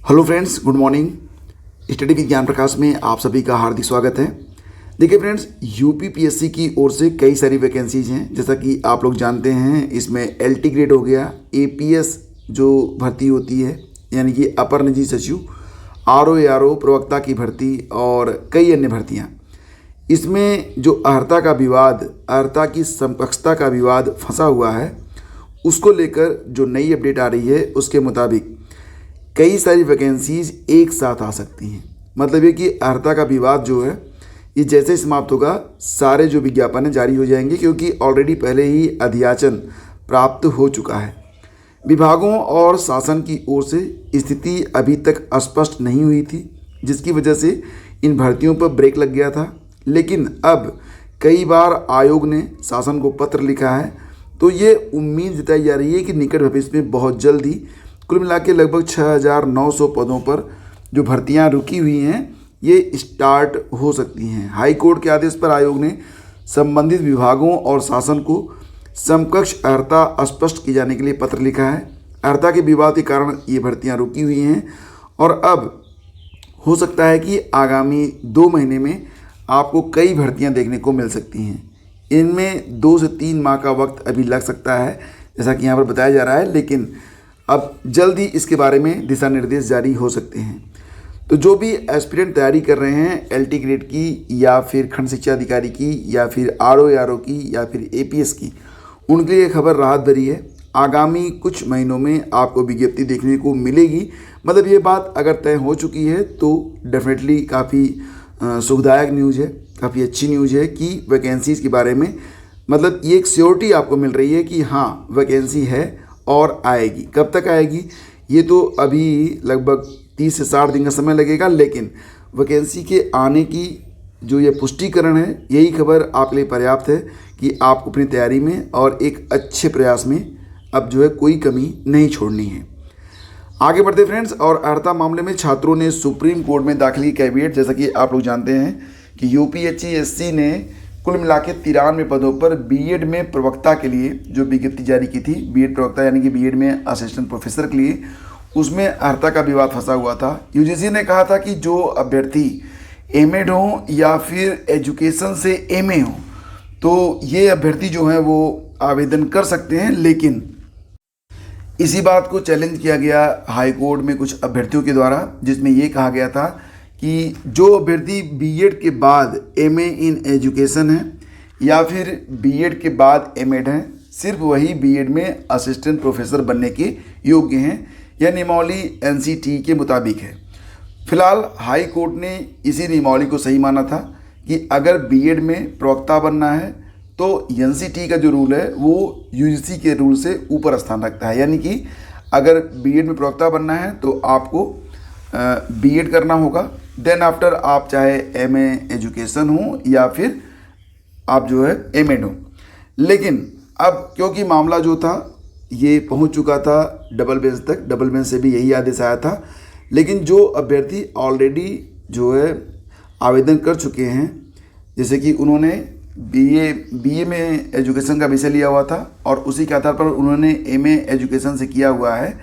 Hello friends, good morning. Study with ज्ञान प्रकाश में आप सभी का हार्दिक स्वागत है। देखिए फ्रेंड्स, यूपीपीएससी की ओर से कई सारी वैकेंसीज हैं। जैसा कि आप लोग जानते हैं, इसमें एलटी ग्रेड हो गया, एपीएस जो भर्ती होती है यानी कि अपर निजी सचिव, आरओ एआरओ प्रवक्ता की भर्ती और कई अन्य भर्तियां। इसमें जो अर्हता की समकक्षता का विवाद फंसा हुआ है, उसको लेकर जो नई अपडेट आ रही है उसके मुताबिक कई सारी वैकेंसीज एक साथ आ सकती हैं। मतलब ये कि अर्हता का विवाद जो है ये जैसे समाप्त होगा, सारे जो विज्ञापन है जारी हो जाएंगे, क्योंकि ऑलरेडी पहले ही अधियाचन प्राप्त हो चुका है। विभागों और शासन की ओर से स्थिति अभी तक स्पष्ट नहीं हुई थी, जिसकी वजह से इन भर्तियों पर ब्रेक लग गया था। लेकिन अब कई बार आयोग ने शासन को पत्र लिखा है, तो ये उम्मीद जताई जा रही है कि निकट भविष्य में बहुत जल्दी कुल मिला के लगभग 6,900 पदों पर जो भर्तियां रुकी हुई हैं ये स्टार्ट हो सकती हैं। हाई कोर्ट के आदेश पर आयोग ने संबंधित विभागों और शासन को समकक्ष अर्हता स्पष्ट किए जाने के लिए पत्र लिखा है। अर्हता के विवाद के कारण ये भर्तियां रुकी हुई हैं और अब हो सकता है कि आगामी 2 महीने में आपको कई भर्तियां देखने को मिल सकती हैं। इनमें 2 से 3 माह का वक्त अभी लग सकता है, जैसा कि यहाँ पर बताया जा रहा है, लेकिन अब जल्दी इसके बारे में दिशा निर्देश जारी हो सकते हैं। तो जो भी एस्पिरेंट तैयारी कर रहे हैं एलटी ग्रेड की या फिर खंड शिक्षा अधिकारी की या फिर आरओ एआरओ की या फिर एपीएस की, उनके लिए खबर राहत भरी है। आगामी कुछ महीनों में आपको विज्ञप्ति देखने को मिलेगी। मतलब ये बात अगर तय हो चुकी है तो डेफिनेटली काफ़ी सुखदायक न्यूज़ है, काफ़ी अच्छी न्यूज़ है कि वैकेंसीज़ के बारे में मतलब ये एक श्योरिटी आपको मिल रही है कि हाँ वैकेंसी है और आएगी। कब तक आएगी ये तो अभी लगभग 30 से 60 दिन का समय लगेगा, लेकिन वैकेंसी के आने की जो ये पुष्टिकरण है, यही खबर आपके लिए पर्याप्त है कि आपको अपनी तैयारी में और एक अच्छे प्रयास में अब जो है कोई कमी नहीं छोड़नी है। आगे बढ़ते फ्रेंड्स, और अर्हता मामले में छात्रों ने सुप्रीम कोर्ट में दाखिल की कैविएट। जैसा कि आप लोग जानते हैं कि यूपीएससी ने कुल मिला के 93 पदों पर बीएड में प्रवक्ता के लिए जो विज्ञप्ति जारी की थी, बीएड प्रवक्ता यानी कि बीएड में असिस्टेंट प्रोफेसर के लिए, उसमें अर्हता का विवाद फंसा हुआ था। यूजीसी ने कहा था कि जो अभ्यर्थी एमएड हो या फिर एजुकेशन से एमए हो, तो ये अभ्यर्थी जो हैं वो आवेदन कर सकते हैं। लेकिन इसी बात को चैलेंज किया गया हाई कोर्ट में कुछ अभ्यर्थियों के द्वारा, जिसमें ये कहा गया था कि जो अभ्यर्थी बीएड के बाद एमए इन एजुकेशन है या फिर बीएड के बाद एमएड है, सिर्फ वही बीएड में असिस्टेंट प्रोफेसर बनने के योग्य हैं। यह नियमावली एनसीटी के मुताबिक है। फिलहाल हाई कोर्ट ने इसी नियमावली को सही माना था कि अगर बीएड में प्रवक्ता बनना है तो एनसीटी का जो रूल है वो यूजीसी के रूल से ऊपर स्थान रखता है। यानी कि अगर बीएड में प्रवक्ता बनना है तो आपको बीएड करना होगा, देन आफ्टर आप चाहे एमए एजुकेशन हो या फिर आप जो है एमएड हो। लेकिन अब क्योंकि मामला जो था ये पहुंच चुका था डबल बेंच तक, डबल बेंच से भी यही आदेश आया था, लेकिन जो अभ्यर्थी ऑलरेडी जो है आवेदन कर चुके हैं, जैसे कि उन्होंने बीए में एजुकेशन का विषय लिया हुआ था और उसी के आधार पर उन्होंने एमए एजुकेशन से किया हुआ है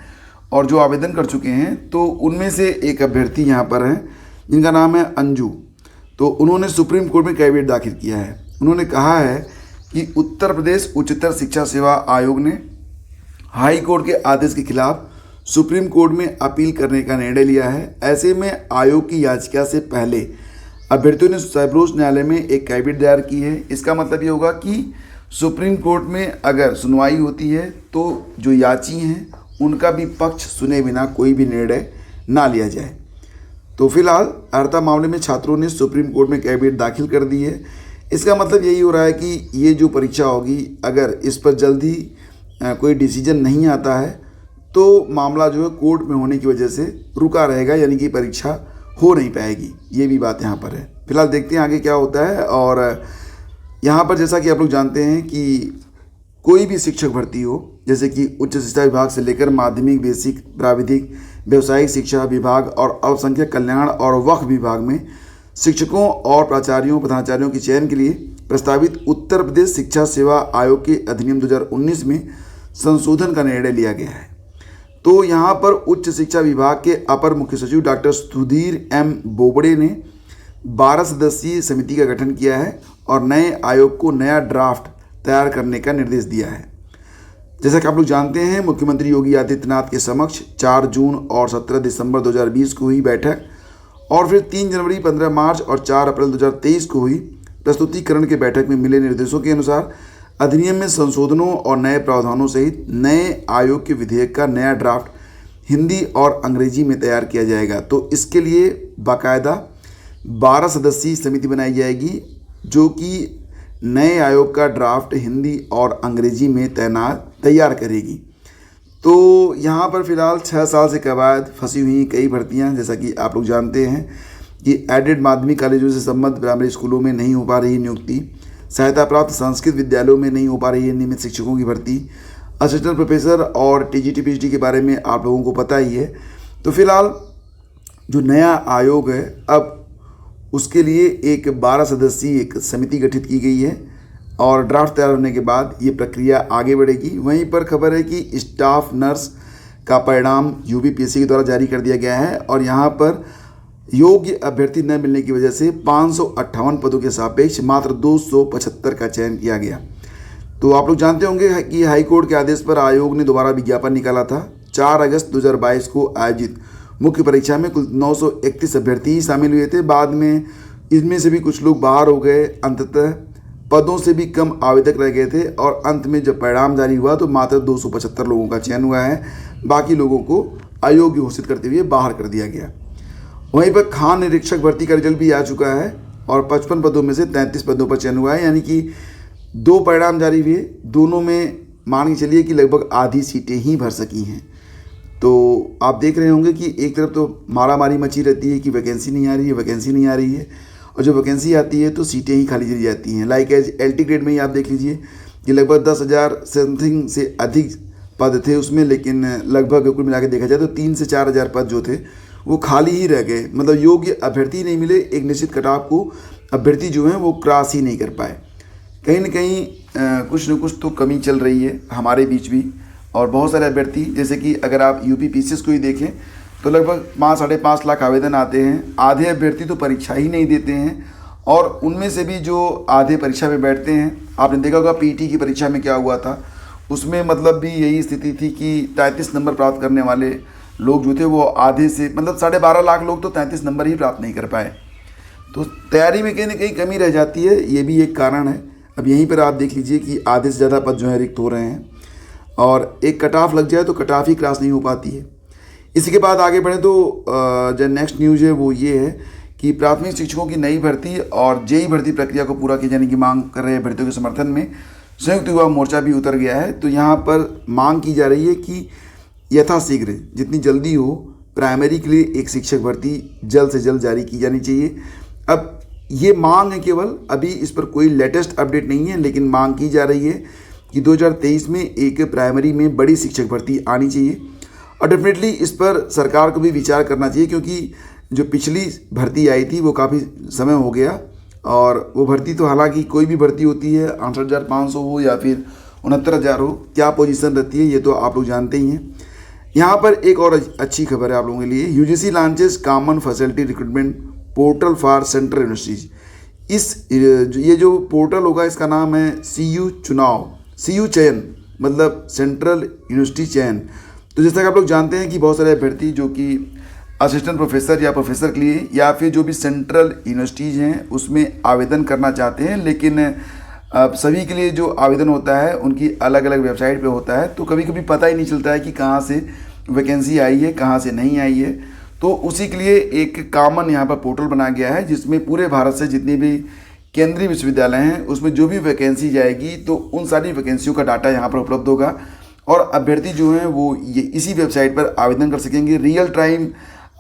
और जो आवेदन कर चुके हैं, तो उनमें से एक अभ्यर्थी यहाँ पर हैं जिनका नाम है अंजू। तो उन्होंने सुप्रीम कोर्ट में कैविएट दाखिल किया है। उन्होंने कहा है कि उत्तर प्रदेश उच्चतर शिक्षा सेवा आयोग ने हाई कोर्ट के आदेश के खिलाफ सुप्रीम कोर्ट में अपील करने का निर्णय लिया है। ऐसे में आयोग की याचिका से पहले अभ्यर्थियों ने सर्वोच्च न्यायालय में एक कैविएट दायर की है। इसका मतलब ये होगा कि सुप्रीम कोर्ट में अगर सुनवाई होती है तो जो याची हैं उनका भी पक्ष सुने बिना कोई भी निर्णय ना लिया जाए। तो फिलहाल अर्हता मामले में छात्रों ने सुप्रीम कोर्ट में कैविएट दाखिल कर दी है। इसका मतलब यही हो रहा है कि ये जो परीक्षा होगी, अगर इस पर जल्दी कोई डिसीजन नहीं आता है तो मामला जो है कोर्ट में होने की वजह से रुका रहेगा, यानी कि परीक्षा हो नहीं पाएगी। ये भी बात यहाँ पर है। फिलहाल देखते हैं आगे क्या होता है। और यहाँ पर जैसा कि आप लोग जानते हैं कि कोई भी शिक्षक भर्ती हो, जैसे कि उच्च शिक्षा विभाग से लेकर माध्यमिक, बेसिक, प्राविधिक, व्यावसायिक शिक्षा विभाग और अल्पसंख्यक कल्याण और वक्फ विभाग में शिक्षकों और प्राचार्यों प्रधानाचार्यों के चयन के लिए प्रस्तावित उत्तर प्रदेश शिक्षा सेवा आयोग के अधिनियम 2019 में संशोधन का निर्णय लिया गया है। तो यहाँ पर उच्च शिक्षा विभाग के अपर मुख्य सचिव डॉक्टर सुधीर एम बोबड़े ने 12 सदस्यीय समिति का गठन किया है और नए आयोग को नया ड्राफ्ट तैयार करने का निर्देश दिया है। जैसा कि आप लोग जानते हैं, मुख्यमंत्री योगी आदित्यनाथ के समक्ष 4 जून और 17 दिसंबर 2020 को हुई बैठक और फिर 3 जनवरी, 15 मार्च और 4 अप्रैल 2023 को हुई प्रस्तुतिकरण के बैठक में मिले निर्देशों के अनुसार अधिनियम में संशोधनों और नए प्रावधानों सहित नए आयोग के विधेयक का नया ड्राफ्ट हिंदी और अंग्रेजी में तैयार किया जाएगा। तो इसके लिए बाकायदा 12 सदस्यीय समिति बनाई जाएगी जो कि नए आयोग का ड्राफ्ट हिंदी और अंग्रेजी में तैयार करेगी। तो यहाँ पर फ़िलहाल 6 साल से कवायद फंसी हुई कई भर्तियाँ, जैसा कि आप लोग जानते हैं कि एडेड माध्यमिक कॉलेजों से संबद्ध प्राइमरी स्कूलों में नहीं हो पा रही नियुक्ति, सहायता प्राप्त संस्कृत विद्यालयों में नहीं हो पा रही है नियमित शिक्षकों की भर्ती, असिस्टेंट प्रोफेसर और टीजीटी पीएचडी के बारे में आप लोगों को पता ही है। तो फिलहाल जो नया आयोग है, अब उसके लिए एक 12 सदस्यीय एक समिति गठित की गई है और ड्राफ्ट तैयार होने के बाद ये प्रक्रिया आगे बढ़ेगी। वहीं पर खबर है कि स्टाफ नर्स का परिणाम यूपीपीएससी के द्वारा जारी कर दिया गया है और यहाँ पर योग्य अभ्यर्थी न मिलने की वजह से 558 पदों के सापेक्ष मात्र 275 का चयन किया गया। तो आप लोग जानते होंगे कि हाईकोर्ट के आदेश पर आयोग ने दोबारा विज्ञापन निकाला था। 4 अगस्त 2022 को आयोजित मुख्य परीक्षा में कुल 931 अभ्यर्थी ही शामिल हुए थे। बाद में इनमें से भी कुछ लोग बाहर हो गए, अंततः पदों से भी कम आवेदक रह गए थे और अंत में जब परिणाम जारी हुआ तो मात्र 275 लोगों का चयन हुआ है। बाकी लोगों को अयोग्य घोषित करते हुए बाहर कर दिया गया। वहीं पर खान निरीक्षक भर्ती का रिजल्ट भी आ चुका है और 55 पदों में से 33 पदों पर चयन हुआ है, यानी कि 2 परिणाम जारी हुए, दोनों में मान के चलिए कि लगभग आधी सीटें ही भर सकी हैं। तो आप देख रहे होंगे कि एक तरफ तो मारामारी मची रहती है कि वैकेंसी नहीं आ रही है, वैकेंसी नहीं आ रही है, और जब वैकेंसी आती है तो सीटें ही खाली चली जाती हैं। लाइक एज एलटी ग्रेड में ही आप देख लीजिए कि लगभग 10,000 समथिंग से अधिक पद थे उसमें, लेकिन लगभग कुल मिला के देखा जाए तो 3 से 4,000 पद जो थे वो खाली ही रह गए। मतलब योग्य अभ्यर्थी नहीं मिले, एक निश्चित कटाव को अभ्यर्थी जो हैं वो क्रॉस ही नहीं कर पाए। कहीं ना कहीं कुछ न कुछ तो कमी चल रही है हमारे बीच भी। और बहुत सारे अभ्यर्थी, जैसे कि अगर आप यूपीपीसीएस को ही देखें तो लगभग 5-5.5 लाख आवेदन आते हैं। आधे अभ्यर्थी तो परीक्षा ही नहीं देते हैं और उनमें से भी जो आधे परीक्षा में बैठते हैं, आपने देखा होगा पीटी की परीक्षा में क्या हुआ था, उसमें मतलब भी यही स्थिति थी कि 33 नंबर प्राप्त करने वाले लोग जो थे वो आधे से मतलब 12.5 लाख लोग तो 33 नंबर ही प्राप्त नहीं कर पाए। तो तैयारी में कहीं ना कहीं कमी रह जाती है, ये भी एक कारण है। अब यहीं पर आप देख लीजिए कि आधे से ज़्यादा पद जो है रिक्त हो रहे हैं और एक कट ऑफ लग जाए तो कट ऑफ ही क्रॉस नहीं हो पाती है। इसी के बाद आगे बढ़े तो जो नेक्स्ट न्यूज़ है वो ये है कि प्राथमिक शिक्षकों की नई भर्ती और जेई भर्ती प्रक्रिया को पूरा किए जाने की मांग कर रहे अभ्यर्थियों के समर्थन में संयुक्त युवा मोर्चा भी उतर गया है। तो यहाँ पर मांग की जा रही है कि यथाशीघ्र जितनी जल्दी हो प्राइमरी के लिए एक शिक्षक भर्ती जल्द से जल्द जारी की जानी चाहिए। अब ये मांग है केवल, अभी इस पर कोई लेटेस्ट अपडेट नहीं है, लेकिन मांग की जा रही है कि 2023 में एक प्राइमरी में बड़ी शिक्षक भर्ती आनी चाहिए और डेफिनेटली इस पर सरकार को भी विचार करना चाहिए, क्योंकि जो पिछली भर्ती आई थी वो काफ़ी समय हो गया और वो भर्ती तो हालांकि कोई भी भर्ती होती है 68,500 हो या फिर 69,000 हो, क्या पोजीशन रहती है ये तो आप लोग जानते ही हैं। यहाँ पर एक और अच्छी खबर है आप लोगों के लिए, UGC launches common facility recruitment portal for central universities. ये जो पोर्टल होगा इसका नाम है CU चयन, मतलब सेंट्रल यूनिवर्सिटी चयन। तो जैसा कि आप लोग जानते हैं कि बहुत सारे अभ्यर्थी जो कि असिस्टेंट प्रोफेसर या प्रोफेसर के लिए या फिर जो भी सेंट्रल यूनिवर्सिटीज़ हैं उसमें आवेदन करना चाहते हैं, लेकिन अब सभी के लिए जो आवेदन होता है उनकी अलग अलग वेबसाइट पे होता है, तो कभी कभी पता ही नहीं चलता है कि कहाँ से वैकेंसी आई है कहाँ से नहीं आई है। तो उसी के लिए एक कॉमन यहाँ पर पोर्टल बनाया गया है जिसमें पूरे भारत से जितने भी केंद्रीय विश्वविद्यालय हैं उसमें जो भी वैकेंसी जाएगी तो उन सारी वैकेंसियों का डाटा यहाँ पर उपलब्ध होगा और अभ्यर्थी जो हैं वो ये इसी वेबसाइट पर आवेदन कर सकेंगे। रियल टाइम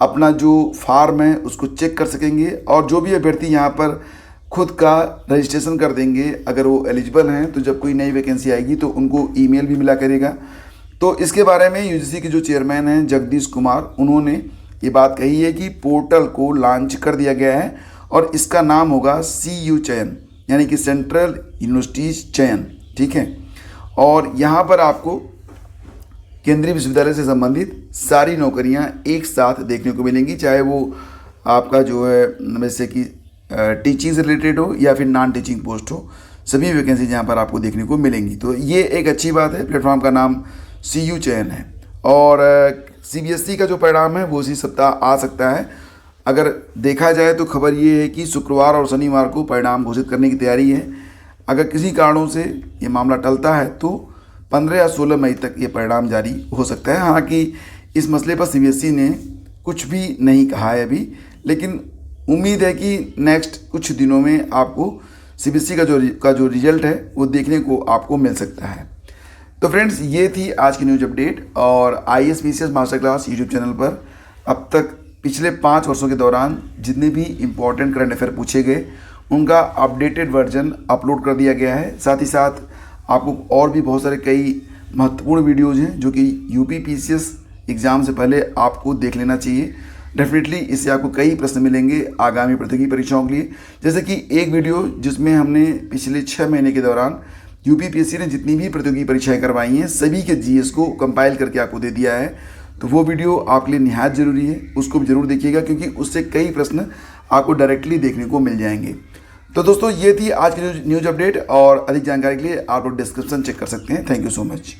अपना जो फॉर्म है उसको चेक कर सकेंगे और जो भी अभ्यर्थी यहाँ पर खुद का रजिस्ट्रेशन कर देंगे, अगर वो एलिजिबल हैं तो जब कोई नई वैकेंसी आएगी तो उनको ईमेल भी मिला करेगा। तो इसके बारे में यूजीसी के जो चेयरमैन हैं जगदीश कुमार, उन्होंने ये बात कही है कि पोर्टल को लॉन्च कर दिया गया है और इसका नाम होगा CU चयन, यानी कि सेंट्रल यूनिवर्सिटीज चयन, ठीक है। और यहाँ पर आपको केंद्रीय विश्वविद्यालय से संबंधित सारी नौकरियां एक साथ देखने को मिलेंगी, चाहे वो आपका जो है जैसे कि टीचिंग से रिलेटेड हो या फिर नॉन टीचिंग पोस्ट हो, सभी वैकेंसी यहाँ पर आपको देखने को मिलेंगी। तो ये एक अच्छी बात है। प्लेटफॉर्म का नाम CU चयन है और CBSE का जो परिणाम है वो इसी सप्ताह आ सकता है। अगर देखा जाए तो खबर ये है कि शुक्रवार और शनिवार को परिणाम घोषित करने की तैयारी है। अगर किसी कारणों से ये मामला टलता है तो 15 या 16 मई तक ये परिणाम जारी हो सकता है। हालांकि इस मसले पर CBSE ने कुछ भी नहीं कहा है अभी, लेकिन उम्मीद है कि नेक्स्ट कुछ दिनों में आपको CBSE का जो रिजल्ट है वो देखने को आपको मिल सकता है। तो फ्रेंड्स, ये थी आज की न्यूज अपडेट और IAS PCS master class YouTube channel पर अब तक पिछले 5 वर्षों के दौरान जितने भी इम्पोर्टेंट करंट अफेयर पूछे गए उनका अपडेटेड वर्जन अपलोड कर दिया गया है। साथ ही साथ आपको और भी बहुत सारे कई महत्वपूर्ण वीडियोज़ हैं जो कि UP PCS एग्ज़ाम से पहले आपको देख लेना चाहिए। डेफिनेटली इससे आपको कई प्रश्न मिलेंगे आगामी प्रतियोगी परीक्षाओं के लिए। जैसे कि एक वीडियो जिसमें हमने पिछले 6 महीने के दौरान UP PSC ने जितनी भी प्रतियोगी परीक्षाएं करवाई हैं सभी के GS को कंपाइल करके आपको दे दिया है। तो वो वीडियो आपके लिए निहायत ज़रूरी है, उसको भी ज़रूर देखिएगा क्योंकि उससे कई प्रश्न आपको डायरेक्टली देखने को मिल जाएंगे। तो दोस्तों, ये थी आज की न्यूज अपडेट और अधिक जानकारी के लिए आप लोग डिस्क्रिप्शन चेक कर सकते हैं। Thank you so much.